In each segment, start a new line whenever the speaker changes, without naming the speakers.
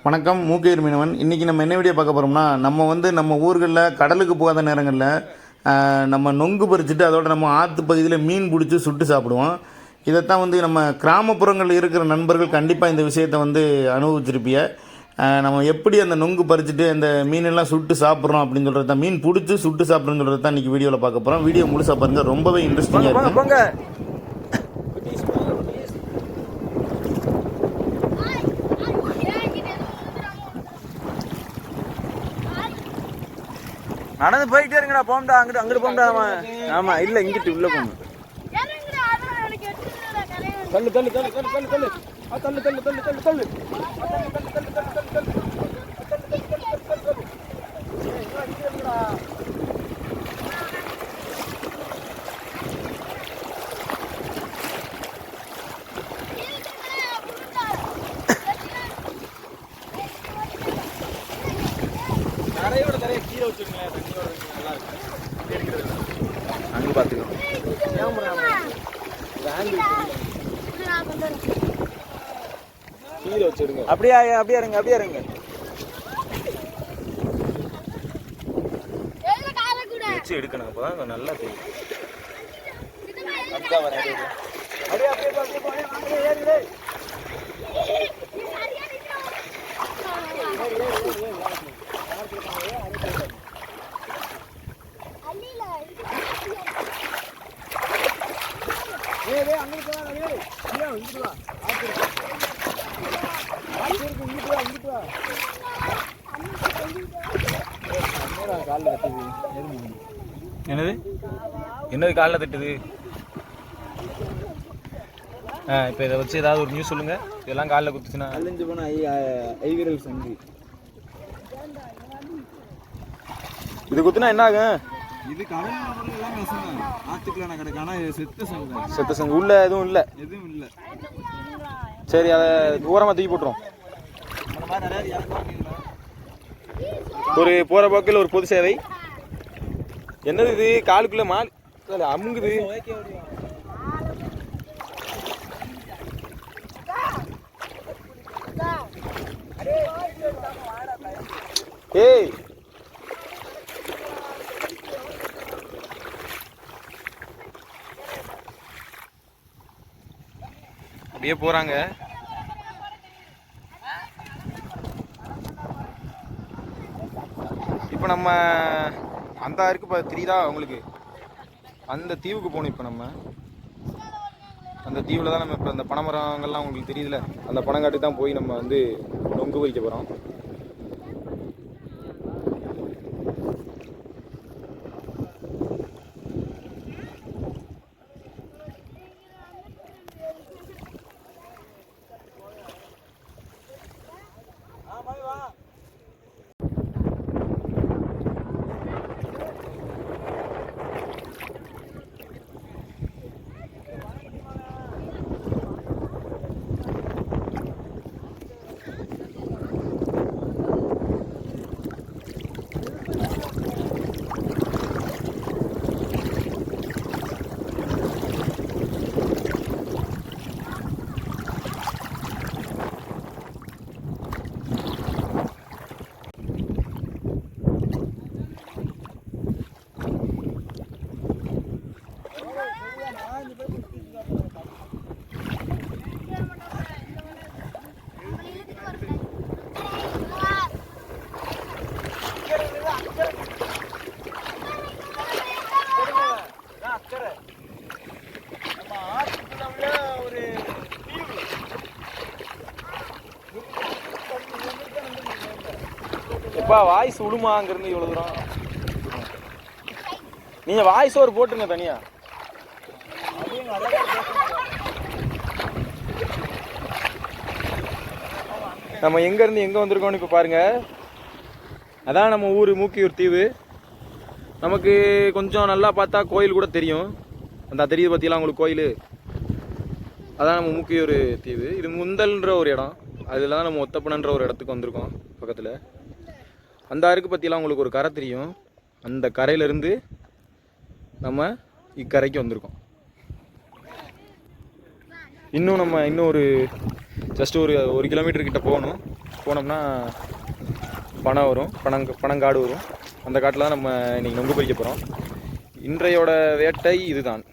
வணக்கம், மூக்கையூர் மீனவன். இன்றைக்கி நம்ம என்ன வீடியோ பார்க்க போகிறோம்னா, நம்ம ஊர்களில் கடலுக்கு போகாத நேரங்களில் நம்ம நொங்கு பறிச்சுட்டு அதோட நம்ம ஆற்று பகுதியில் மீன் பிடிச்சி சுட்டு சாப்பிடுவோம். இதைத்தான் நம்ம கிராமப்புறங்களில் இருக்கிற நண்பர்கள் கண்டிப்பாக இந்த விஷயத்தை அனுபவிச்சிருப்பிய. நம்ம எப்படி அந்த நொங்கு பறிச்சுட்டு அந்த மீனெல்லாம் சுட்டு சாப்பிட்றோம் அப்படின்னு சொல்கிறது தான், மீன் பிடிச்சி சுட்டு சாப்பிட்றோன்னு சொல்கிறது தான் இன்றைக்கி வீடியோவில் பார்க்க போகிறோம். வீடியோ முழுசாக பாருங்கள், ரொம்பவே இன்ட்ரெஸ்டிங்காக இருக்கும்.
நடந்து போயிட்டே இருங்கடா, போம்டா, அங்கிட்டு போம்டா. ஆமா, இல்ல இங்கிட்டு உள்ள போகணும். தள்ளு தள்ளு தள்ளு தள்ளு தள்ளு தள்ளு தள்ளு தள்ளு தள்ளு தள்ளு தள்ளு. தரையோட தரையை கீழே வச்சுருங்களேன், தண்ணியோட நல்லா இருக்கும். அங்கே பார்த்துக்கோ. கீழே வச்சுருங்க. அப்படியே அப்படியே இருங்க, அப்படியே இருங்க. வச்சு எடுக்கணும், அப்போ நல்லா தெரியும். அப்படியே அப்படியே அப்படியே என்னது என்னது காலில் தட்டுது? இப்போ இதை வச்சு ஏதாவது ஒரு நியூஸ் சொல்லுங்க. இதெல்லாம் காலில் குத்துச்சுன்னா அழிஞ்சு போன ஐவிரல் சங்கு. இது குத்துனா என்ன ஆகும்? இது ஆத்துக்குள்ள கிடக்கு. ஆனால் செத்த சங்கு உள்ள எதுவும் இல்லை, எதுவும் இல்லை. சரி, அதை ஓரமாக தூக்கி போட்டுரும். ஒரு போகிற போக்கில் ஒரு பொது சேவை. என்னது இது? காலுக்குள்ள மால் அமுங்குது. ஏய், அப்படியே போறாங்க. இப்போ நம்ம அந்த இருக்கு தெரியுதா உங்களுக்கு? அந்த தீவுக்கு போகணும். இப்போ நம்ம அந்த தீவில் தான் நம்ம இப்போ அந்த பனைமரங்கள்லாம் உங்களுக்கு தெரியுதுல, அந்த பனங்காட்டு தான் போய் நம்ம நொங்கு பறிக்க போகிறோம். எப்பா வாய்ஸ் விடுமா அங்கிருந்து இவ்வளோ தூரம்? நீங்கள் வாய்ஸ் ஒரு போட்டுருங்க தனியா. நம்ம எங்கேருந்து எங்கே வந்திருக்கோம்னு இப்போ பாருங்கள். அதான் நம்ம ஊர் மூக்கியூர் தீவு. நமக்கு கொஞ்சம் நல்லா பார்த்தா கோயில் கூட தெரியும். அந்த தெரியுது பார்த்தீங்களா உங்களுக்கு கோயில்? அதான் நம்ம மூக்கியூர் தீவு. இது முந்தல்ன்ற ஒரு இடம். அதில் தான் நம்ம ஒத்தப்பனன்ற ஒரு இடத்துக்கு வந்திருக்கோம் பக்கத்தில். அந்த அருக்கு பற்றிலாம் உங்களுக்கு ஒரு கரை தெரியும். அந்த கரையிலேருந்து நம்ம இக்கரைக்கு வந்திருக்கோம். இன்னும் ஒரு ஜஸ்ட் ஒரு கிலோமீட்டர் கிட்ட போகணும். போனோம்னா பனை வரும், பனங்காடு வரும். அந்த காட்டில் தான் நம்ம இன்றைக்கி நொங்கு பறிக்க போகிறோம். இன்றையோட வேட்டை இதுதான்.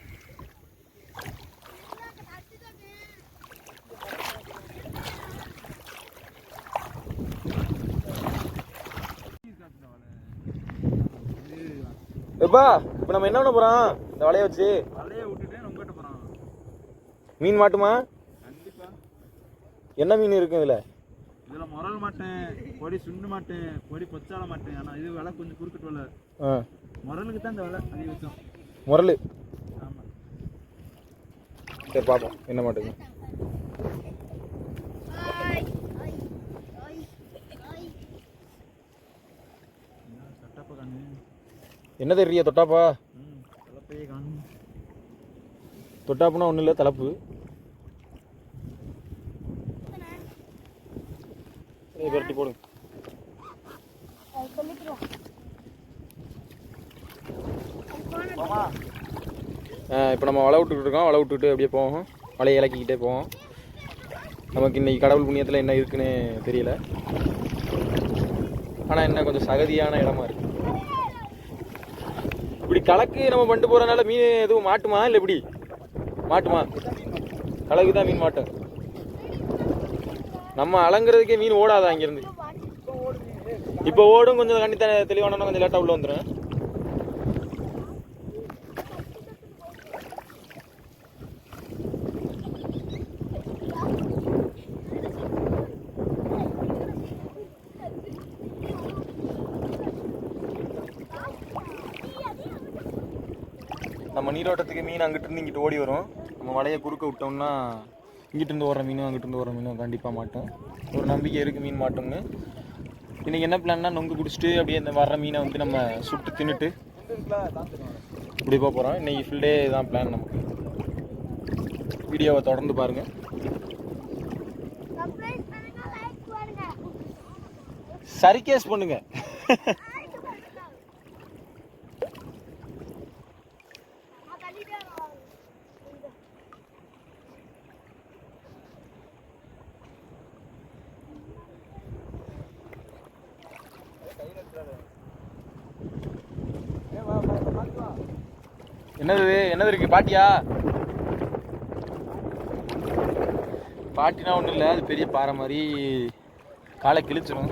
எப்பா இப்போ நம்ம என்ன பண்ண போகிறோம்? இந்த வலையை வச்சு
விட்டுட்டு நொங்க கட்ட போகிறோம்.
மீன் மாட்டுமா?
கண்டிப்பாக.
என்ன மீன் இருக்கும் இதில்?
இதில் முரல் மாட்டேன், பொடி சுண்டு மாட்டேன், பொடி பொச்சால மாட்டேன். ஆனால் இது விலை கொஞ்சம் குறுக்கிட்டு விலை. முரலுக்கு தான் இந்த விலை அதிகபட்சம்.
முரல்.
ஆமாம்.
சரி பார்ப்போம் என்ன மாட்டுங்க.
தொட்டாப்பா காணு.
என்ன தெரியல தொட்டாப்பா?
தலைப்பையே காணும்.
தொட்டாப்புனா ஒன்றும் இல்லை, தலைப்பு. விரட்டி போடுங்க. இப்போ நம்ம வலை விட்டுக்கிட்டு இருக்கோம். வலை விட்டுக்கிட்டு அப்படியே போவோம், வலையை இலக்கிக்கிட்டே போவோம். நமக்கு இன்னைக்கு கடவுள் புண்ணியத்தில் என்ன இருக்குன்னு தெரியல. ஆனால் என்ன கொஞ்சம் சகதியான இடமா இருக்கு. இப்படி கலக்கு நம்ம பண்ணிட்டு போகிறனால மீன் எதுவும் மாட்டுமா இல்லை எப்படி மாட்டுமா? கலக்கு தான் மீன் மாட்டும். நம்ம அலங்குறதுக்கே மீன் ஓடாதா அங்கேருந்து? இப்போ ஓடும். கொஞ்சம் கண்ணி தெளிவானோன்னா கொஞ்சம் லேட்டாக உள்ள வந்துடும். நம்ம நீரோட்டத்துக்கு மீன் அங்கிட்டு இருந்து இங்கிட்டு ஓடி வரும். நம்ம வலையை குறுக்க விட்டோம்னா இங்கிட்டிருந்து ஓடுற மீனும் அங்கிட்டிருந்து ஓடுற மீனும் கண்டிப்பாக மாட்டோம். ஒரு நம்பிக்கை இருக்குது மீன் மாட்டோம்னு. இன்றைக்கி என்ன பிளான்னா நொங்கு குடிச்சிட்டு அப்படியே இந்த வர்ற மீனை வந்து நம்ம சுட்டு தின்னுட்டு இப்படி போக போகிறோம். இன்றைக்கி ஃபுல் டே தான் பிளான் நமக்கு. வீடியோவை தொடர்ந்து பாருங்கள். சரிகேஸ் பண்ணுங்க. என்னது இருக்கு? பாட்டியா? பாட்டினா ஒன்றும் இல்லை, அது பெரிய பாறை மாதிரி காலை கிழிச்சிடும்.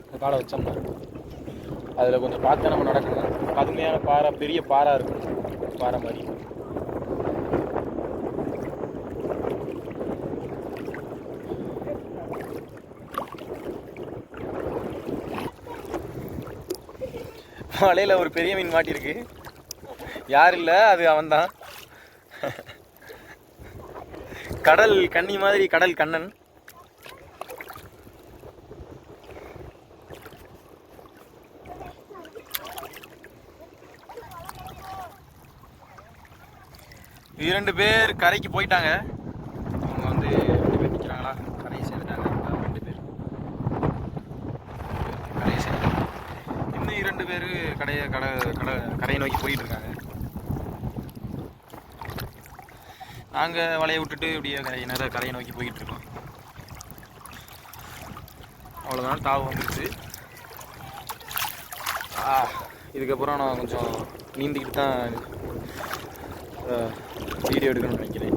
அந்த காலை வச்சோம்னா அதில் கொஞ்சம் பார்த்து நம்ம நடக்கணும். கடுமையான பாறை, பெரிய பாறை இருக்கும், பாறை மாதிரி. வலையில் ஒரு பெரிய மீன் மாட்டியிருக்கு. யார் இல்லை, அது அவன்தான். கடல் கன்னி மாதிரி, கடல் கண்ணன். இரண்டு பேர் கரைக்கு போயிட்டாங்க. அவங்க வந்து 2 பேர் நிற்கிறாங்களா? கரையை சேர்ந்துட்டாங்க 2 பேர். கரையை சேர்ந்துட்டாங்க. இன்னும் 2 பேர் கரையை நோக்கி போயிட்டு இருக்காங்க. நாங்கள் வலையை விட்டுட்டு இப்படியே கரையை நோக்கி போய்கிட்டு இருக்கோம். அவ்வளோதான், தாவு வந்துருச்சு. இதுக்கப்புறம் நான் கொஞ்சம் நீந்திக்கிட்டு தான் வீடியோ எடுக்கணும்னு நினைக்கிறேன்.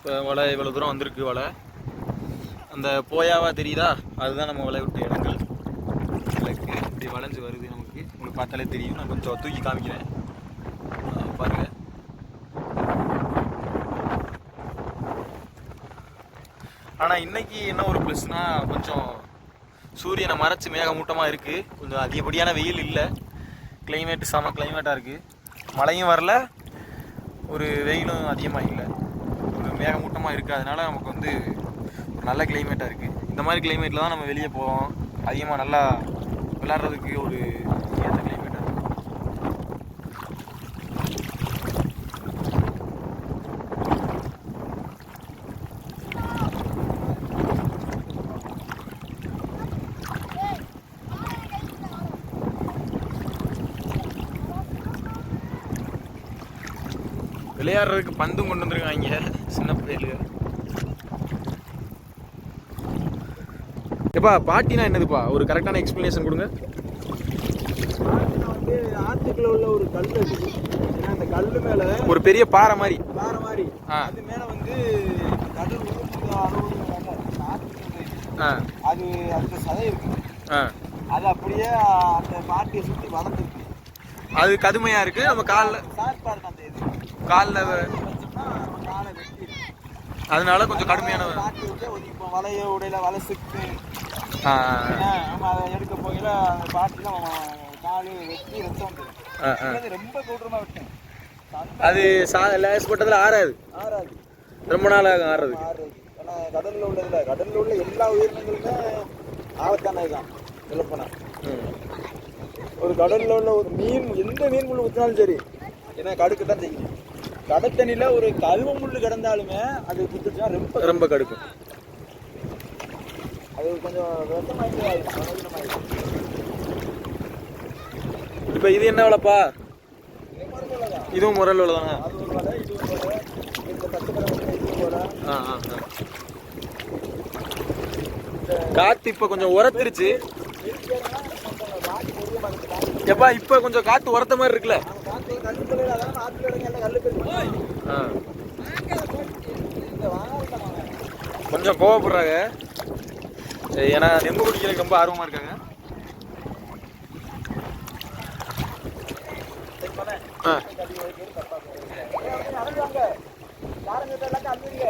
இப்போ வலை இவ்வளோ தூரம் வந்திருக்கு. வலை அந்த போயாவா தெரியுதா? அதுதான் நம்ம வலை விட்ட இடங்கள். இப்படி வளைஞ்சு வருது நமக்கு. உங்களுக்கு பார்த்தாலே தெரியும். நான் கொஞ்சம் தூக்கி காமிக்கிறேன் பாருங்கள். ஆனால் இன்றைக்கி என்ன ஒரு ப்ளஸ்னால், கொஞ்சம் சூரியனை மறைச்சி மேகமூட்டமாக இருக்குது. கொஞ்சம் அதிகப்படியான வெயில் இல்லை. கிளைமேட்டு செம கிளைமேட்டாக இருக்குது. மழையும் வரல, ஒரு வெயிலும் அதிகமாக இல்லை. ஒரு மேகமூட்டமாக இருக்குது. அதனால் நமக்கு வந்து ஒரு நல்ல கிளைமேட்டாக இருக்குது. இந்த மாதிரி கிளைமேட்டில் தான் நம்ம வெளியே போவோம். அதிகமாக நல்லா விளாட்றதுக்கு ஒரு ஏற்ற கிளைமேட்டாக இருக்கும். விளையாடுறதுக்கு பந்தும் கொண்டு வந்துருக்காங்க சின்ன பிள்ளைகளுக்கு. எப்பா பாட்டினா என்னதுப்பா, ஒரு கரெக்டான எக்ஸ்பிளனேஷன் கொடுங்க.
வந்து ஆத்துக்குள்ள உள்ள ஒரு கல் அது. ஏன்னா அந்த கல்லு மேல
ஒரு பெரிய பாறை மாதிரி.
பாறை மாதிரி.
ஆ.
அது மேல வந்து கடல் ஊற்றுல அது அந்த சதை இருக்கு. அது அப்படியே அந்த பாட்டியை சுத்தி வளர்ந்துருக்கு.
அது கடுமையா இருக்கு. நம்ம காலில்
சாப்பாடு அந்த இது
காலில்
வச்சோம்னா காலை வெட்டி
அதனால கொஞ்சம் கடுமையான
பாட்டி விட்டு ஒதுக்கிப்போம். வலைய உடையில வலை சிக்கு. நம்ம அதை எடுக்க போகையில அந்த பாட்டிலாம் காலு வெட்டி ரத்தம் வந்துடும். ரொம்ப கொடூரமா வெட்டும்.
அது லேஸ் போட்டதுல ஆறாது. ரொம்ப நாள் ஆகும் ஆறுறது.
ஏன்னா கடல்ல உள்ளதுல கடல்ல உள்ள எல்லா உயிரினங்களுமே ஆபத்தானதுதான் சொல்லப்போனா. ஒரு கடல்ல உள்ள ஒரு மீன் எந்த மீன் முள்ளு குத்தினாலும் சரி, ஏன்னா கடுக்கத்தான் செய்யும். கடத்தண்ணில ஒரு கழுவ முள்ளு கிடந்தாலுமே அது குத்துச்சுன்னா ரொம்ப
ரொம்ப கடுக்கும்.
அது கொஞ்சம் விஷமாயிட்டு ஆயிடும்.
இப்போ இது என்ன விலைப்பா? இதுவும் முரல் உள்ளதானா?
அது ஒரு வலை, இது ஒரு வலை. இந்த பச்சை இது வலை.
காத்து இப்ப கொஞ்சம் உரத்துருச்சு. எப்பா இப்ப கொஞ்சம் காத்து உரத்த மாதிரி இருக்குல்ல? கொஞ்சம் கோவப்படுறாங்க, ஏன்னா நெம்பு குடிக்கிறதுக்கு ரொம்ப ஆர்வமா இருக்காங்க.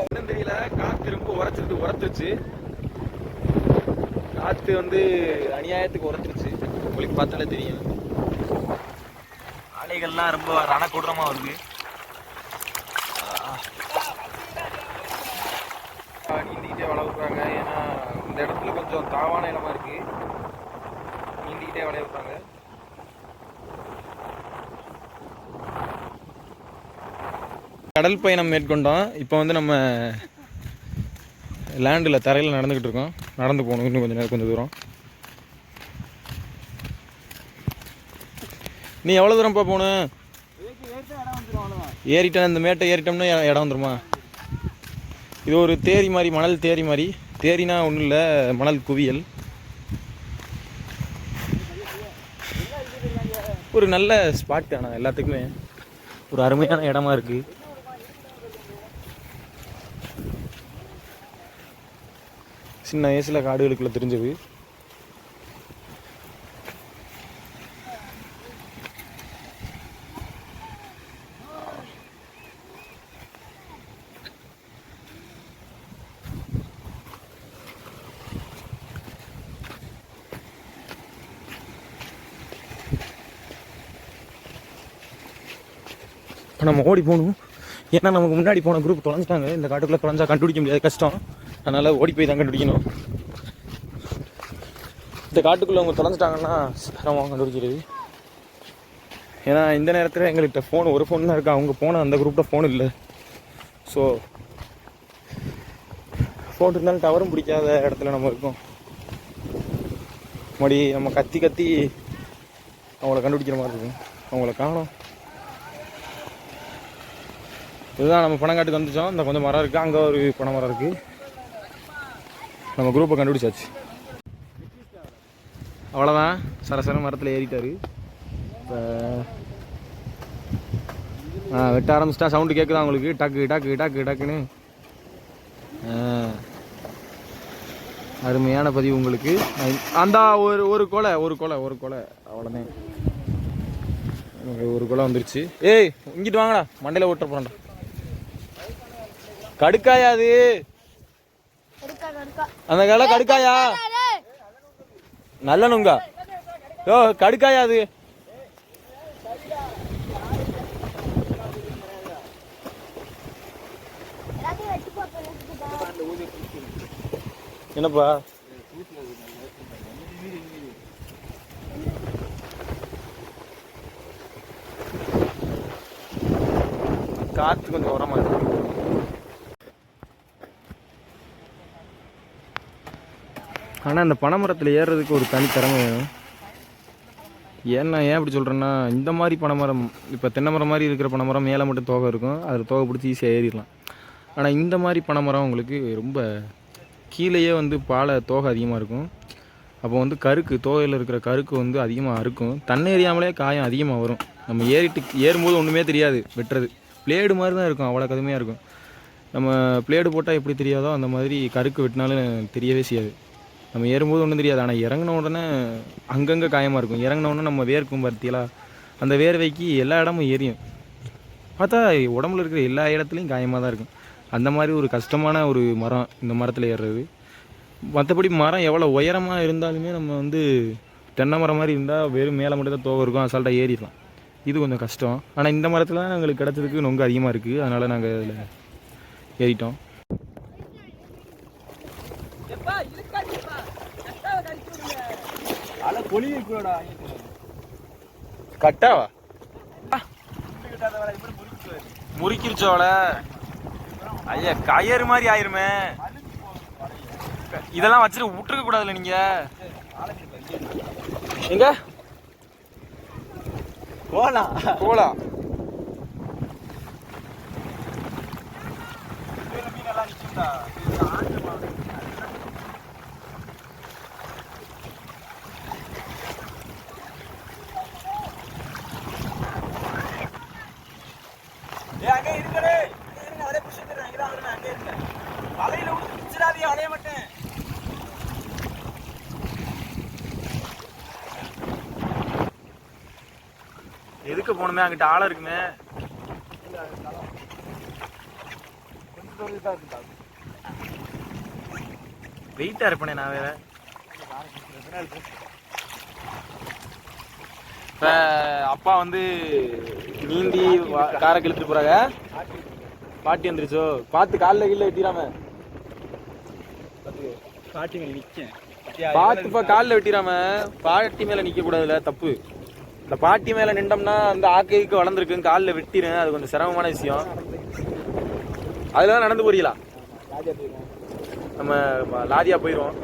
என்னன்னு தெரியல, காத்து ரொம்ப உரத்துருச்சு. காத்து வந்து அநியாயத்துக்கு உரத்துருச்சு. உங்களுக்கு பார்த்தாலே தெரியும், அலைகள்லாம் ரொம்ப ரணக்கூடமா வருது. நீந்திக்கிட்டே வள விட்றாங்க. ஏன்னா இந்த இடத்துல கொஞ்சம் தாவான இடமா இருக்கு. நீந்திக்கிட்டே வளைய விட்றாங்க. கடல் பயணம் மேற்கொண்டோம். இப்போ வந்து நம்ம லேண்டில் தரையில் நடந்துக்கிட்டு இருக்கோம். நடந்து போகணும் இன்னும் கொஞ்சம் நேரம், கொஞ்சம் தூரம். நீ எவ்வளோ தூரம்ப்பா போகணும்? ஏறிட்டேன், இந்த மேட்டை ஏறிட்டோம்னா இடம் வந்துருமா? இது ஒரு தேரி மாதிரி, மணல் தேரி மாதிரி. தேரினா ஒன்றும் இல்லை, மணல் குவியல். ஒரு நல்ல ஸ்பாட். ஆனால் எல்லாத்துக்குமே ஒரு அருமையான இடமா இருக்குது. சின்ன வயசில் காடுகளுக்குள்ள தெரிஞ்சது. நம்ம ஓடி போகணும். ஏன்னா நமக்கு முன்னாடி போன குரூப் தொலைஞ்சிட்டாங்க. இந்த காட்டுக்குள்ளே தொலைஞ்சா கண்டுபிடிக்க முடியாது, கஷ்டம். அதனால் ஓடி போய் தான் கண்டுபிடிக்கணும். இந்த காட்டுக்குள்ளே அவங்க தொலைஞ்சிட்டாங்கன்னா சிரமம் கண்டுபிடிக்கிறது. ஏன்னா இந்த நேரத்தில் எங்கள்கிட்ட ஒரு ஃபோன் தான் இருக்குது. அவங்க போன அந்த குரூப்பில் ஃபோன் இல்லை. ஸோ ஃபோன் இருந்தாலும் டவரும் பிடிக்காத இடத்துல நம்ம இருக்கோம். மறுபடி நம்ம கத்தி அவங்கள கண்டுபிடிக்கிற மாதிரி இருக்கும். அவங்கள காணோம். இதுதான் நம்ம பனங்காட்டுக்கு வந்துச்சோம். இந்த கொஞ்சம் மரம் இருக்குது, அங்கே ஒரு பனை மரம் இருக்குது. நம்ம குரூப்பை கண்டுபிடிச்சாச்சு. அவ்வளோதான், சரசர மரத்தில் ஏறிட்டார். இப்போ வெட்ட ஆரம்பிச்சிட்டா. சவுண்டு கேட்குதா அவங்களுக்கு? டக்கு டக்கு டக்கு டக்குன்னு. அருமையான பதிவு உங்களுக்கு. அந்த ஒரு கொலை அவ்வளோதான். ஒரு கொலை வந்துருச்சு. ஏய் இங்கிட்டு வாங்கடா, மண்டையில் ஓட்டுற போறேன்டா. கடுக்காயா அது? அந்த கால கடுக்காயா? நல்ல நுங்கா? யோ கடுக்காயா அது? என்னப்பா காத்து கொஞ்சம் உரமா இருக்கு. ஆனால் அந்த பனைமரத்தில் ஏறுறதுக்கு ஒரு தனி திறமை வேணும். ஏன்னா ஏன் அப்படி சொல்கிறேன்னா, இந்த மாதிரி பனைமரம் இப்போ தென்னை மரம் மாதிரி இருக்கிற பனைமரம் மேலே மட்டும் தோகை இருக்கும், அதில் தோகை பிடிச்சி ஈஸியாக ஏறிடலாம். ஆனால் இந்த மாதிரி பனைமரம் உங்களுக்கு ரொம்ப கீழேயே வந்து பாலை தோகை அதிகமாக இருக்கும். அப்போ வந்து கருக்கு தோகையில் இருக்கிற கருக்கு வந்து அதிகமாக அறுக்கும். தன்னெறியாமலே காயம் அதிகமாக வரும். நம்ம ஏறும்போது ஒன்றுமே தெரியாது, வெட்டுறது பிளேடு மாதிரி தான் இருக்கும், அவ்வளோ கடுமையாக இருக்கும். நம்ம பிளேடு போட்டால் எப்படி தெரியாதோ அந்த மாதிரி கருக்கு வெட்டினாலும் தெரியவே செய்யாது. நம்ம ஏறும்போது ஒன்றும் தெரியாது, ஆனால் இறங்கின உடனே அங்கங்கே காயமாக இருக்கும். இறங்கின உடனே நம்ம வேர்க்கும் பார்த்தீங்களா, அந்த வேர்வைக்கு எல்லா இடமும் எரியும். பார்த்தா உடம்புல இருக்கிற எல்லா இடத்துலையும் காயமாக தான் இருக்கும். அந்த மாதிரி ஒரு கஷ்டமான ஒரு மரம் இந்த மரத்தில் ஏறுறது. மற்றபடி மரம் எவ்வளோ உயரமாக இருந்தாலுமே நம்ம வந்து தென்னை மரம் மாதிரி இருந்தால் வெறும் மேலே மட்டும் தான் தோகை இருக்கும், அசால்ட்டாக ஏறிடலாம். இது கொஞ்சம் கஷ்டம். ஆனால் இந்த மரத்தில் தான் எங்களுக்கு கிடச்சதுக்கு நொங்கு அதிகமாக இருக்குது, அதனால் நாங்கள் அதில் ஏறிட்டோம். கட்டாவா முறிக்கிருச்சோட ஐயா, கயறு மாதிரி ஆயிருமே. இதெல்லாம் வச்சுட்டு விட்டுருக்க கூடாதுல்ல நீங்க. எங்க போலாம் போலாம். எதுக்கு போகணுமே, அங்கிட்ட ஆள இருக்குமே. வெயிட்டா இருப்பேனே நான் வேற. இப்ப அப்பா வந்து நீந்தி காரை கிழித்து போறாங்க. பாட்டி வந்துருச்சோ, பார்த்து காலில் கீழே வெட்டிடாம.
பாட்டி மேல நிக்க
பார்த்துப்பா, காலில் வெட்டிடாம. பாட்டி மேல நிக்க கூடாதுல, தப்பு. இந்த பாட்டி மேல நின்றோம்னா அந்த ஆக்கைக்கு வளர்ந்துருக்கு, காலில் வெட்டிடும். அது கொஞ்சம் சிரமமான விஷயம். அதுலதான் நடந்து போறீங்களா? நம்ம லாரியா போயிடுவோம்.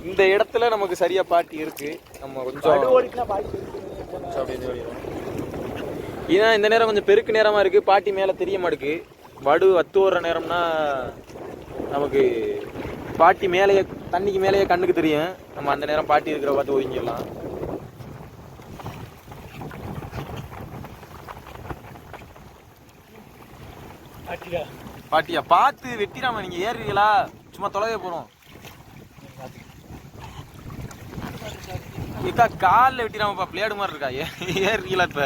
இந்த இடத்துல நமக்கு சரியா பாட்டி இருக்கு. நம்ம கொஞ்சம் ஏன்னா இந்த நேரம் கொஞ்சம் பெருக்கு நேரமா இருக்கு, பாட்டி மேல தெரிய மாட்டுக்கு. வடு வத்து ஓடுற நேரம்னா நமக்கு பாட்டி மேலேயே, தண்ணிக்கு மேலேயே கண்ணுக்கு தெரியும். நம்ம அந்த நேரம் பாட்டி இருக்கிற பார்த்து ஒதுங்கிடலாம். பாட்டியா பார்த்து வெட்டிடாம. நீங்க ஏறுறீங்களா? சும்மா தொலைவே போறோம். இதா காலில் வெட்டிடாமப்பா, பிளேடு மாதிரி இருக்கா. ஏறுறீங்களா? இப்ப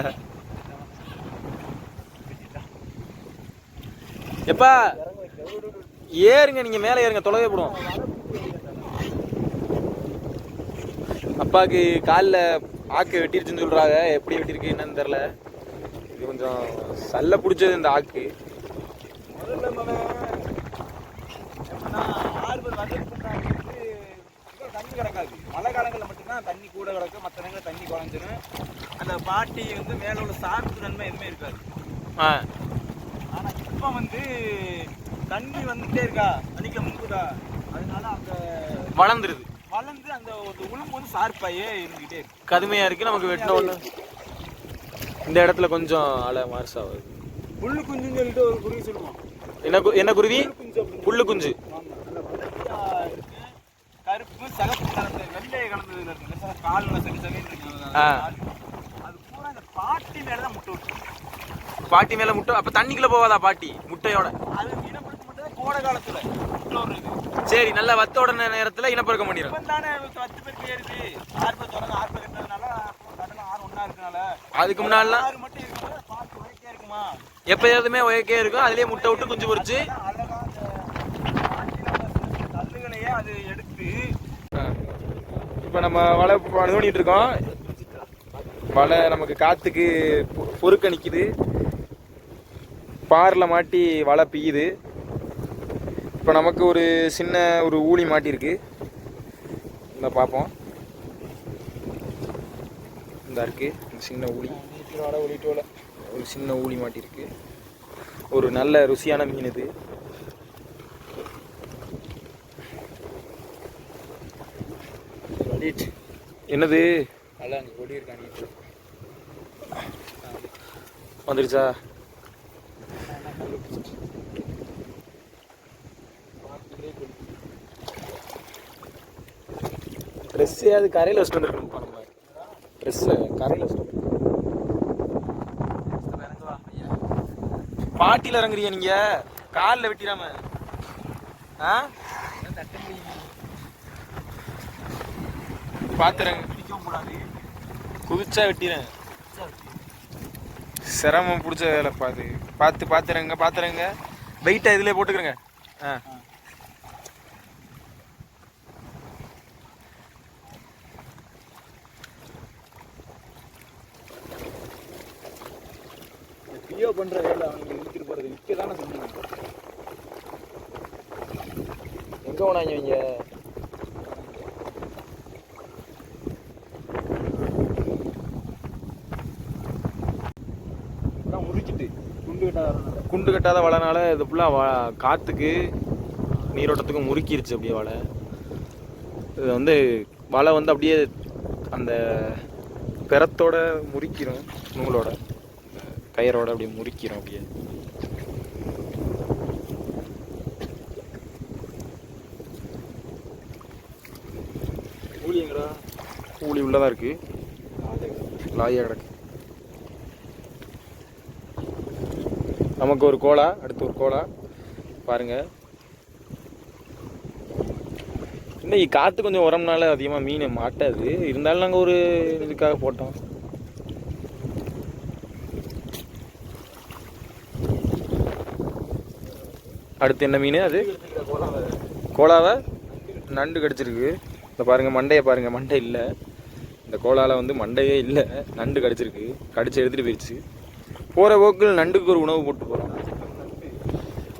எப்பா ஏறுங்க, நீங்க மேல ஏறுங்க, தொலைவே போடும். அப்பாவுக்கு காலில் ஆக்கு வெட்டிருச்சுன்னு சொல்றாங்க. எப்படி வெட்டிருக்கு என்னன்னு தெரியல. இது கொஞ்சம் சல்ல பிடிச்சது இந்த ஆக்கு.
தண்ணி கிடக்காது. மழை காலங்களில் மட்டும்தான் தண்ணி கூட கிடக்கும், மற்ற நேரங்களில் தண்ணி குறைஞ்சிடும். அந்த பாட்டி வந்து மேலே உள்ள சாப்பிட்டு நன்மை எதுவுமே இருக்காது. ஆனா இப்ப வந்து தண்ணி வந்துட்டே இருக்கா, தண்ணிக்குள்ள முங்குதா, அதனால அந்த
வளர்ந்துருது.
வளர்ந்து அந்த ஒரு உளும்பு வந்து சார்பாயே இருந்துகிட்டே இருக்கு,
கடுமையா இருக்கு. நமக்கு வெட்டின ஒண்ணு இந்த இடத்துல கொஞ்சம் அலை மார்ஸ் ஆகுது.
புல்லு குஞ்சுன்னு சொல்லிட்டு ஒரு குருவி சொல்லுவோம்.
என்ன குருவி? புல்லு குஞ்சு.
கருப்பு சகப்பு கலந்து வெள்ளையை கலந்ததுல இருக்கு, கால் சரி சரி இருக்கு. அது பூரா அந்த பாட்டி மேலதான் முட்டை விட்டு.
பாட்டி மேல முட்டை. அப்ப தண்ணிக்குள்ள போவாதா பாட்டி முட்டையோட?
அது இனப்படுத்த மட்டும் கோடை காலத்துல முட்டை வருது.
சரி, நல்ல வத்தோட நேரத்துல இனப்பெருக்கம் பண்ணிடும்.
இப்ப தானே 10 பேருக்கு ஏறுது. 6 பேர் தொடங்க 6 பேர் இருக்கிறதுனால கடல 6 ஒண்ணா இருக்கனால. அதுக்கு முன்னால 6 மட்டும் இருக்கும்போது பாட்டி ஒரேக்கே இருக்குமா?
எப்பயாவதுமே ஒரேக்கே இருக்கும். அதுலயே முட்டை விட்டு குஞ்சு பொரிச்சு
அழகா கல்லுகளையே அது எடுத்து.
இப்ப நம்ம வலை பண்ணிட்டு இருக்கோம். வலை நமக்கு காத்துக்கு பொறுக்க நிக்குது. பாரில் மாட்டி வலை பிய்யுது. இப்போ நமக்கு ஒரு சின்ன ஒரு ஊழி மாட்டியிருக்கு. இந்த பார்ப்போம். இந்த இருக்கு சின்ன ஊழி. ஒரு சின்ன ஊழி மாட்டியிருக்கு. ஒரு நல்ல ருசியான மீன் இது. என்னது
அதான் அங்கே கொடி இருக்காங்க.
வந்துருச்சா? ட்ரெஸ்ஸே அது கரையில் வச்சுட்டு வந்துருக்கணும்ப்பா. நம்ம ட்ரெஸ்ஸை கரையில் வச்சுட்டு பாட்டியில் இறங்குறீங்க நீங்க, காலில் வெட்டிடாம. ஆ பாத்துறேங்க, குதிச்சா வெட்டிறேன். சிரமம் பிடிச்ச வேலை பாத்துறேங்க. வெயிட்டா இதுல போட்டுக்கிறேங்க. ஆ
பியோ பண்ற வேலை அவங்க இழுத்துட்டு போறது விற்க தானே செஞ்சுங்க.
எங்க போனாங்க இவங்க?
முறிச்சிட்டு
குண்டு கட்டாத வலைனால இது ஃபுல்லாக காற்றுக்கு நீரோட்டத்துக்கும் முறுக்கிருச்சு அப்படியே வலை. இது வந்து வலை வந்து அப்படியே அந்த பெரத்தோட முறிக்கிறோம், நூலோட கயிறோட அப்படியே முறிக்கிறோம் அப்படியே.
கூலி எங்கடா?
கூலி உள்ளதான் இருக்கு, லாயா கிடக்கு. நமக்கு ஒரு கோலா, அடுத்து ஒரு கோலா பாருங்க. இன்னைக்கு காற்று கொஞ்சம் உரம்னால அதிகமாக மீன் மாட்டாது, இருந்தாலும் நாங்கள் ஒரு இதுக்காக போட்டோம். அடுத்து என்ன மீன் அது? கோலாவை நண்டு கடிச்சிருக்கு. இந்த பாருங்க மண்டையை பாருங்க, மண்டை இல்லை. இந்த கோலாவில் வந்து மண்டையே இல்லை, நண்டு கடிச்சிருக்கு. கடிச்சு எடுத்துகிட்டு போயிடுச்சு. போகிற போக்கில் நண்டுக்கு ஒரு உணவு போட்டு போகிறோம்.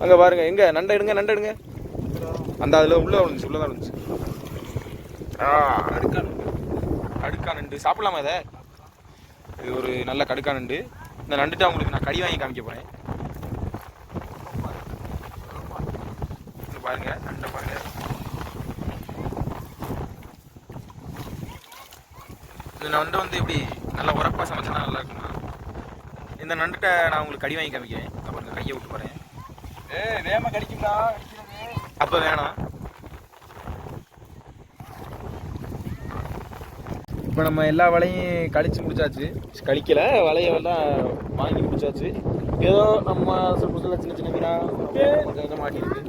அங்கே பாருங்க, எங்கே நண்டை எடுங்க. அந்த அதில் உள்ளதான் விழுந்துச்சு. கடுக்கா நண்டு சாப்பிடலாமா இதை? இது ஒரு நல்ல கடுக்கா நண்டு. இந்த நண்டுட்டு அவங்களுக்கு நான் கறி வாங்கி காமிக்க போகிறேன். பாருங்க நண்டை பாருங்க. இந்த நண்டு வந்து எப்படி நல்லா உரப்பா சமைச்சா நல்லா இருக்குமா? இந்த நண்டுகிட்ட நான் உங்களுக்கு கறி வாங்கி காமிக்கிறேன். பாருங்க, கையை விட்டு போகிறேன்.
வேகமாக கடிக்கும்டா.
அப்போ வேணாம். இப்போ நம்ம எல்லா வலையும் கழிச்சு முடிச்சாச்சு. கழிக்கல, வலையெல்லாம் வாங்கி முடிச்சாச்சு. ஏதோ நம்ம சில சின்ன மீனா கொஞ்சம் மாட்டிருக்கு.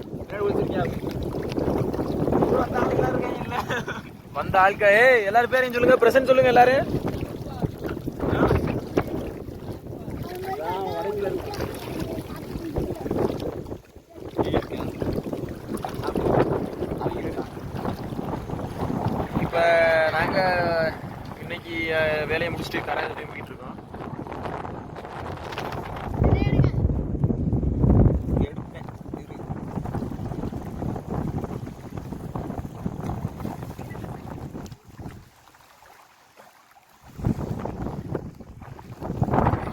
வந்த ஆட்கள் எல்லாரும் பேரையும் சொல்லுங்க, பிரசன்ட் சொல்லுங்க எல்லாரும். இப்போ நாங்கள் இன்னைக்கு வேலையை முடிச்சுட்டு கரை போயிட்டு இருக்கோம்.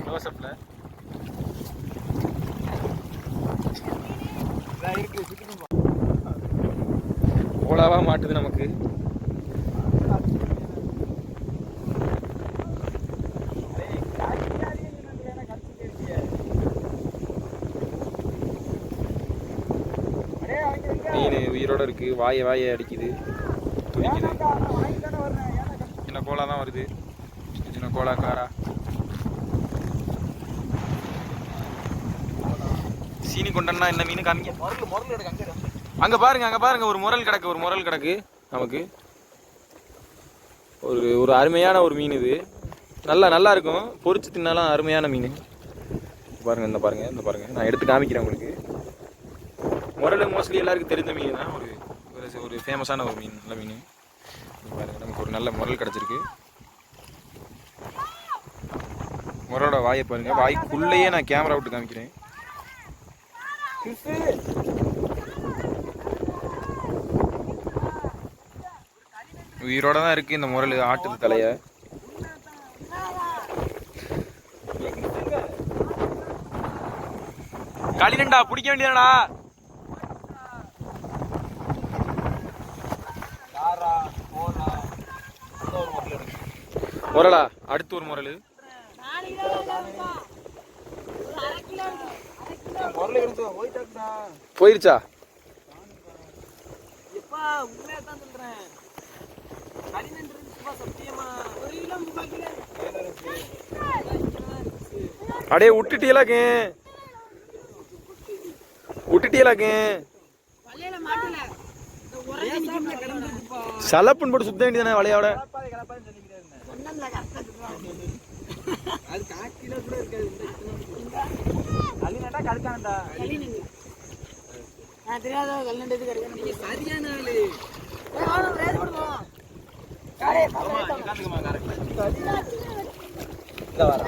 ஜோசப்ல ஓலாவா மாட்டுது நமக்கு. மீன் உயிரோட இருக்கு, வாயை அடிக்குது, துடிக்குது. சின்ன கோலா தான் வருது, சின்ன கோலா காரா. சீனி கொண்டன்னா என்ன மீன் காமிங்க. அங்க பாருங்க ஒரு முரல் கிடக்கு நமக்கு. ஒரு அருமையான ஒரு மீன் இது. நல்லா இருக்கும், பொரிச்சு தின்னாலும் அருமையான மீன். பாருங்க, இந்த பாருங்க நான் எடுத்து காமிக்கிறேன் உங்களுக்கு. முரல் மோஸ்ட்லி எல்லாருக்கும் தெரிஞ்ச மீன் தான். ஒரு ஃபேமஸான ஒரு மீன், நல்ல மீன். பாருங்க, நமக்கு ஒரு நல்ல முரல் கிடச்சிருக்கு. முரலோட வாயை பாருங்க, வாய்க்குள்ளேயே நான் கேமரா விட்டு காமிக்கிறேன். உயிரோட தான் இருக்கு இந்த முரல், ஆட்டுது தலைய. களிநண்டா பிடிக்க வேண்டியதாடா.
காரா கோலா ஒரு முரல்
முரலா அடுத்து ஒரு முரல்
முரளி எடுத்து போயிட்டாக்குடா.
போயிருச்சா?
எப்பா உண்மையா தான் சொல்றேன். களிமண் இருந்துச்சுப்பா சத்தியமா. 1 கிலோ 3 கிலோ.
அடே விட்டுட்டீங்களாக்கு
வலையில மாட்டல. இந்த உரஞ்சிட்டு கிடந்துப்பா.
சலப்புன்னு போட்டு சுத்த வேண்டியதானே வலையோட.
கலப்பான்னு சொல்லிக்கிறேன். சொன்னல கரெக்ட்டா சொல்றாங்க. அது 1/4 கிலோ கூட இருக்காது. இந்த களிநண்டா கடுக்கானடா. களிநண்டு. நான் தெரியாத களிநண்டு எது கடுக்கானே. நீ சரியான ஆளு. ஏய் வாடா ரேஸ் போடுவோம். காரே காத்துக்குமா கரெக்ட்டா. இந்த வர.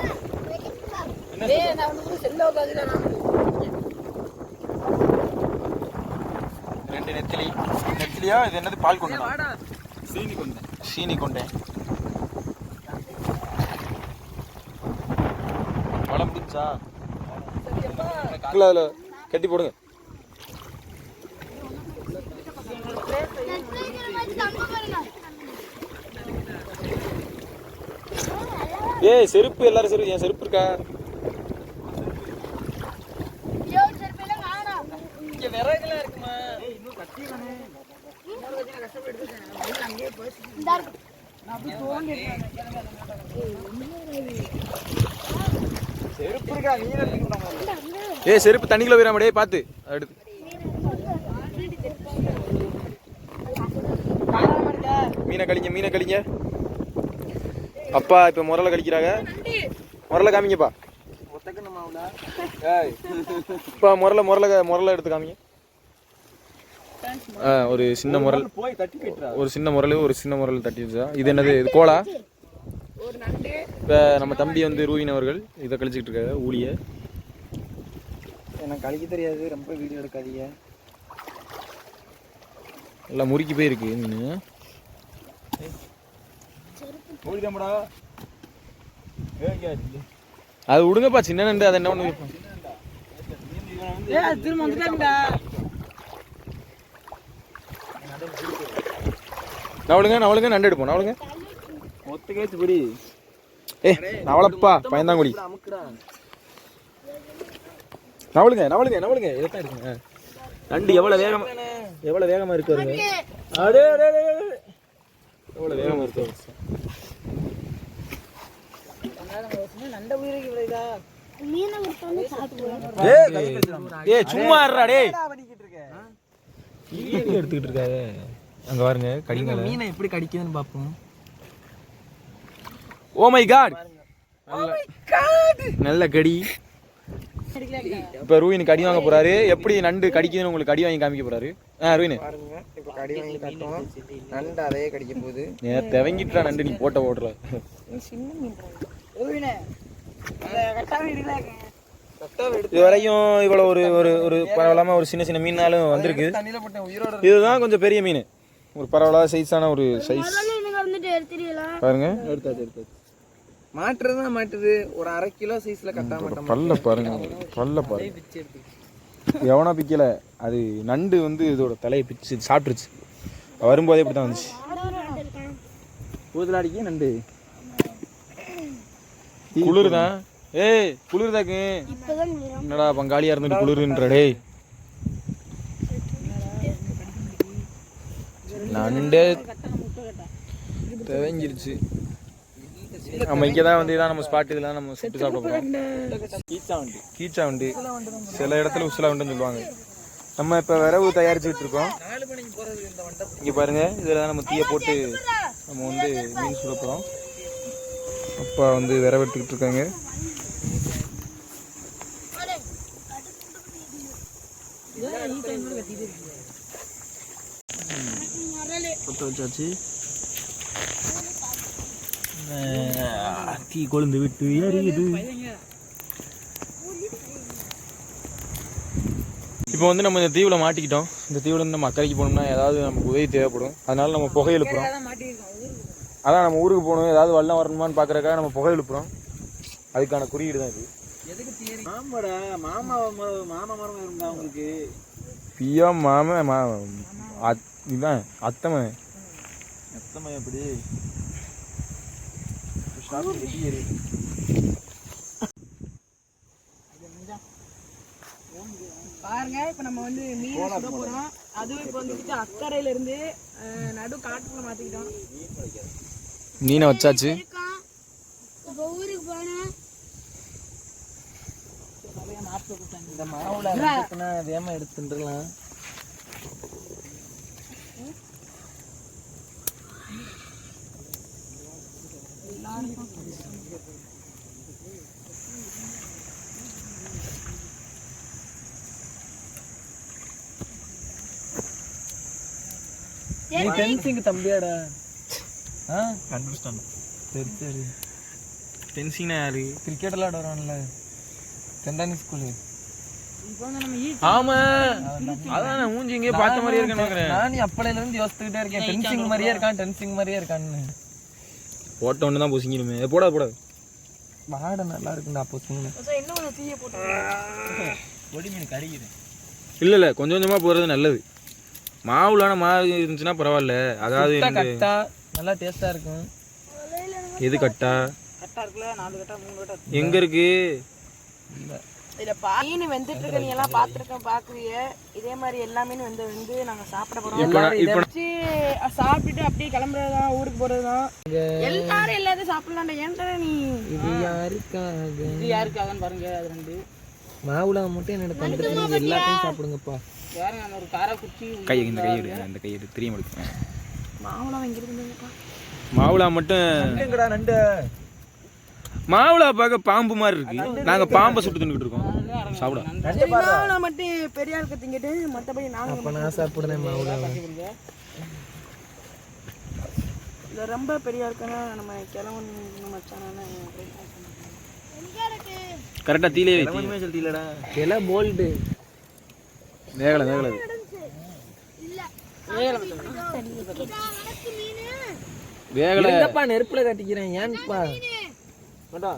டேய் நான் வந்து செல்ல உட்கார்ந்துடா நான்.
2 நெத்திலியா? இது என்னது? பால் கொண்டை.
வாடா.
சீனி கொண்டை. வலை முடிஞ்சா? அதில் கட்டி போடுங்க. ஏய் செருப்பு எல்லாரும் செருப்பு. என் செருப்பு இருக்கா?
இங்க விறகுலாம் இருக்குமா? ஏய் இன்னும் கட்டியவனே. இன்னொரு வச்சின கஷ்டப்பட்டு நான் அங்கேயே போய் நான் அப்படி தோண்டிட்டேன். செருப்பு இருக்கா? நீ எடுத்துக்கணும்.
ஏய் செருப்பு தண்ணிக்குள்ள போயிடாம டேய் பார்த்து. அடுத்து மீனை கழிங்க. அப்பா இப்போ முரலை கழிக்கிறாங்க. முரலை காமிங்கப்பா.
ஒத்தக்கணும் மாவுல.
ஏய் இப்போ முரலை எடுத்து காமிங்க. ஒரு சின்ன முரல்.
போய் தட்டி போய்ட்றா.
ஒரு சின்ன முரல் தட்டி வச்சா. இது என்னது? இது கோலா?
ஒரு நண்டு.
இப்போ நம்ம தம்பி வந்து ரூவின் அவர்கள் இதை கழிச்சிட்டு இருக்காங்க ஊழிய.
எனக்கு கழிக்க தெரியாது. ரொம்ப வீடியோ எடுக்காதீங்க.
எல்லாம் முறுக்கி போயிருக்கு மீன்.
ஓடிடா.
அது விடுங்கப்பா, சின்ன நண்டு. அதை என்ன ஒன்று
திரும்ப வந்துட்டாங்கடா.
நவளுங்க நண்டு எடுப்போம். நவளுங்க
ஒத்த கேச்சு பிடி.
நவளப்பா பயந்தாங்குடி. நவளுங்க இதைத்தான் இருக்குங்க. நண்டு எவ்வளவு வேகமா இருக்கு பாருங்க. எவ்வளவு வேகமா இருக்கு.
நண்ட உயிருக்கு விளையுதா?
ஏய் சும்மா இருடா டேய்.
பண்ணிக்கிட்டு இருக்க.
எடுத்துக்கிட்டு இருக்காரு. அங்க பாருங்க கடிங்க.
மீனை எப்படி கடிக்குதுன்னு பாப்போம்.
Oh my God. நல்ல கடி. இப்ப ரூவின் கடி வாங்க போறாரு. எப்படி நண்டு கடிக்குதுன்னு உங்களுக்கு கடி வாங்கி காமிக்க போறாரு. ரூவின்
பாருங்க இப்ப கடி வாங்கி காட்டுவோம். நண்டு அதே கடிக்க போகுது.
தெவங்கிட்டா நண்டு நீ போட்ட ஓடுற.
சின்ன மீன் ரூவினே அந்த கட்டாவை எடுக்கலாங்க.
இது வரையும் இவ்வளவு ஒரு பரவலாம ஒரு சின்ன மீனாலும் வந்திருக்கு.
தண்ணியில போட்ட உயிரோட.
இதுதான் கொஞ்சம் பெரிய மீன். ஒரு பரவலாத சைஸான ஒரு சைஸ் பாருங்க.
எடுத்தாச்சு. மாட்டுது. ஒரு 1/2 கிலோ சைஸ்ல கட்டா மாட்டோம்.
பல்ல பாருங்க. எவனா பிக்கல. அது நண்டு வந்து இதோட தலையை பிச்சு சாப்பிட்டுருச்சு. வரும்போதே இப்படி தான் வந்துச்சு.
கூதலாடிக்கே நண்டு.
குளிர்தான். ஏய் குளிர்தாக்கு. என்னடா பங்காளியா இருந்துட்டு குளிர்ன்ற டேய். நண்டு தேவங்கிருச்சு. நம்ம இங்கே தான் வந்து இதான் நம்ம ஸ்பாட். இதெல்லாம் நம்ம சுட்டு சாப்பிட போகிறோம். கீச்சா வண்டி சில இடத்துல உசுலா வண்டுன்னு சொல்லுவாங்க. நம்ம இப்போ விரவு தயாரிச்சுக்கிட்டு இருக்கோம். இங்கே பாருங்க. இதில் தான் நம்ம தீயை போட்டு நம்ம வந்து மீன் சுட போகிறோம். அப்பா வந்து விரவெட்டுக்கிட்டு இருக்காங்க. வச்சாச்சு. தீ கொழுந்து விட்டு எரியுது. இப்போ வந்து நம்ம இந்த தீவில் மாட்டிக்கிட்டோம். இந்த தீவில் வந்து நம்ம அக்கறைக்கு போனோம்னா ஏதாவது நமக்கு உதவி தேவைப்படும். அதனால நம்ம புகை எழுப்புறோம். அதான் நம்ம ஊருக்கு போகணும், ஏதாவது வெள்ளம் வரணுமான்னு பார்க்குறக்காக நம்ம புகை எழுப்புறோம். அதுக்கான குறியீடு தான் இது.
ஆமாடா மாமா மரம் இருந்தா உங்களுக்கு.
பியா மாம இதுதான் அத்தமை
எப்படி
பாருங்க இப்ப நம்ம வந்து மீன் சுட போறோம். அதுவும் இப்ப வந்துட்டு அக்கறையில இருந்து நடு காட்டுக்குள்ள மாத்திக்கிட்டோம்.
மீனை வச்சாச்சு.
ஊருக்கு போனோம்.
இந்த மாவுல இருக்குன்னா வேமா எடுத்துடலாம். நீ ஃபென்சிங் தம்பியாடா?
கண்டுபிடிச்சிட்டான்.
சரி சரி.
ஃபென்சிங்னா யாரு?
கிரிக்கெட் விளையாட வரான்ல சென்டானி ஸ்கூலு.
ஆமா அதான் மூஞ்சி இங்கே பார்த்த மாதிரியே இருக்கேன்.
நானே அப்பளையில இருந்து யோசிச்சுக்கிட்டே இருக்கேன். ஃபென்சிங் மாதிரியே இருக்கான், டென்சிங் மாதிரியே இருக்கான்னு.
போட்ட ஒன்று தான் பூசிக்கணுமே. போடாது போடாது.
வாடை நல்லா இருக்குண்டா அப்போ சீனு.
இன்னொன்னு தீய போட்டு
பொடி மீன் கறிக்குது.
இல்லை கொஞ்சம் கொஞ்சமாக போகிறது நல்லது. மாவுலான மாவு இருந்துச்சுன்னா பரவாயில்ல. அதாவது
கட்டா நல்லா டேஸ்டா இருக்கும்.
எது கட்டா?
கட்டா இருக்குல்ல, 4 கட்டா 3 கட்டா
எங்க இருக்கு?
இல்ல மீன் வெந்துட்டு இருக்க நீ எல்லாம் பாத்துருக்கேன் பாக்குவீங்க. இதே மாதிரி எல்லா மீனும் வந்து நாங்க சாப்பிட போறோம். சாப்பிட்டுட்டு அப்படியே கிளம்புறதுதான், ஊருக்கு போறதுதான். எல்லாரும் எல்லாத்தையும் சாப்பிடலாம்டா. ஏன்டா நீ
இது யாருக்காக?
இது யாருக்காகன்னு பாருங்க. அது 2
மாவுல மட்டும் என்னோட தந்துட்டு எல்லாத்தையும் சாப்பிடுங்கப்பா.
வேற நான் ஒரு காரா குச்சி
கை இந்த கை எடு, அந்த கை எடு. தெரியும் எடுக்க.
மாவுலாம் வாங்கிருந்தீங்கப்பா.
மாவுலா மட்டும்
நண்டுங்கடா நண்டு.
மாவுலா பார்க்க பாம்பு மாதிரி இருக்கு. நாங்க பாம்பை சுட்டு தின்னுட்டு இருக்கோம். சாப்பிட
மாவுலாம் மட்டும் பெரிய ஆளுக்கு திங்கிட்டு மத்தபடி நாங்க
அப்ப நான் சாப்பிடுறேன் மாவுல.
இது ரொம்ப பெரிய ஆளுக்குன்னா நம்ம கிளவன் மச்சானா
கரெக்டா தீலே
சொல்லிட்டீங்களா? எல்லாம் போல்டு
வேகல வேகல வேகல.
எங்கப்பா நெருப்புல கட்டிக்கிறேன் ஏன்ப்பா? வேண்டா.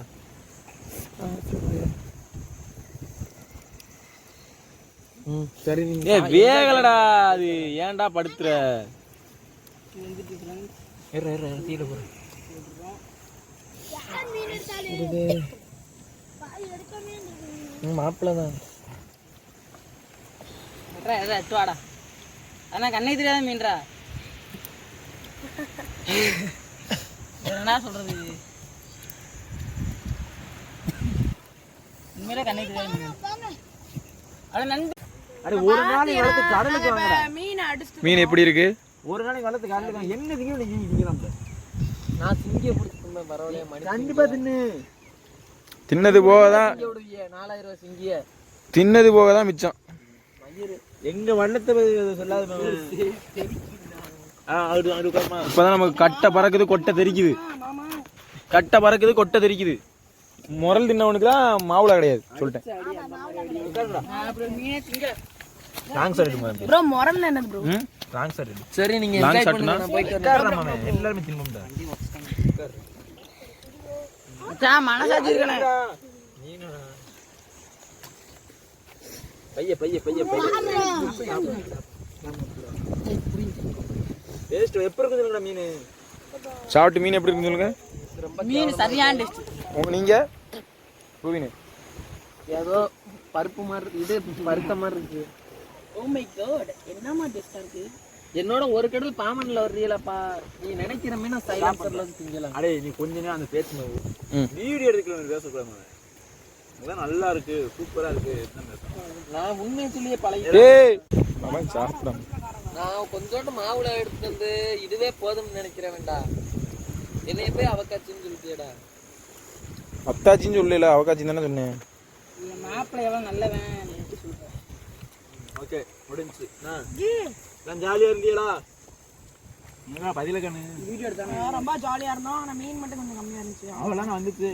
சரி நீங்க
வேகலடா. அது ஏன்டா படுத்துற?
தீல போறேன். மாப்பிள்ளதான்
வாடா. ஆனா கண்ணை தெரியாத மீன்றா. என்ன சொல்றது? உண்மையிலே கண்ணை தெரியாத மீன். அட நண்டு.
அட ஒரு நாளைக்கு வளர்த்து கடலுக்கு வாங்கடா.
மீன் அடிச்சு
மீன் எப்படி இருக்கு?
ஒரு நாளைக்கு வளர்த்து கடலுக்கு என்ன திங்க நீ திங்கலாம். நான் சிங்கிய பிடிச்சிட்டு பரவாயில்லையே மணி. கண்டிப்பா தின்னு.
தின்னது போகதான்
4000 ரூபாய் சிங்கிய.
தின்னது போகதான் மிச்சம்.
எங்க வண்ணத்தை சொல்லாத.
இப்பதான் நமக்கு கட்டை பறக்குது, கொட்டை தெரிக்குது. கட்டை பறக்குது, கொட்டை தெரிக்குது. முரல் தின்னவனுக்கு தான் மாவுளா கிடையாது சொல்லிட்டேன்.
ப்ரோ முரல் என்னது ப்ரோ?
சரி நீங்க என்ஜாய் பண்ணுங்க. நான் போய் உட்கார்றேன். எல்லாரும் தின்னும்டா.
மனசாட்சி இருக்கனே.
பைய டேஸ்ட் எப்ப இருக்கு சொல்லுங்க மீன்.
சாப்பிட்டு மீன் எப்படி இருக்குன்னு சொல்லுங்க.
மீன் சரியான டேஸ்ட்.
நீங்க ரூபினு
ஏதோ பருப்பு மாதிரி இருக்கு. இது பருத்த மாதிரி இருக்கு.
ஓ மை காட், என்னமா டேஸ்டா இருக்கு.
என்னோட ஒரு கடல் பாமன்ல வர்றீங்களப்பா. நீ நினைக்கிற மீன் சைலன்சர்ல திங்கலாம்.
அடே நீ கொஞ்ச நேரம் அந்த பேசுன வீடியோ எடுக்கணும் பேசக்கூடாது. அதான் நல்லா இருக்கு, சூப்பரா இருக்கு.
நான் உண்மையிலேயே பழைய
சாப்பிடும்.
நான் கொஞ்சோண்டு மாவுல எடுத்துட்டு வந்து இதுவே போதும்னு நினைக்கிறேன். வேண்டாம் என்னைய போய் அவக்காச்சின்னு சொல்லிட்டியடா.
அத்தாச்சின்னு சொல்லல, அவக்காச்சின்னு தானே சொன்னேன்.
மாப்பிள்ளை எல்லாம் நல்லவன்.
ஓகே முடிஞ்சு. நான் ஜாலியா இருந்தியடா. பதில கண்ணு
வீடியோ எடுத்தாங்க. ரொம்ப ஜாலியா இருந்தோம். ஆனா மீன் மட்டும் கொஞ்சம் கம்மியா இருந்துச்சு.
அவெல்லாம் வந்துச்சு.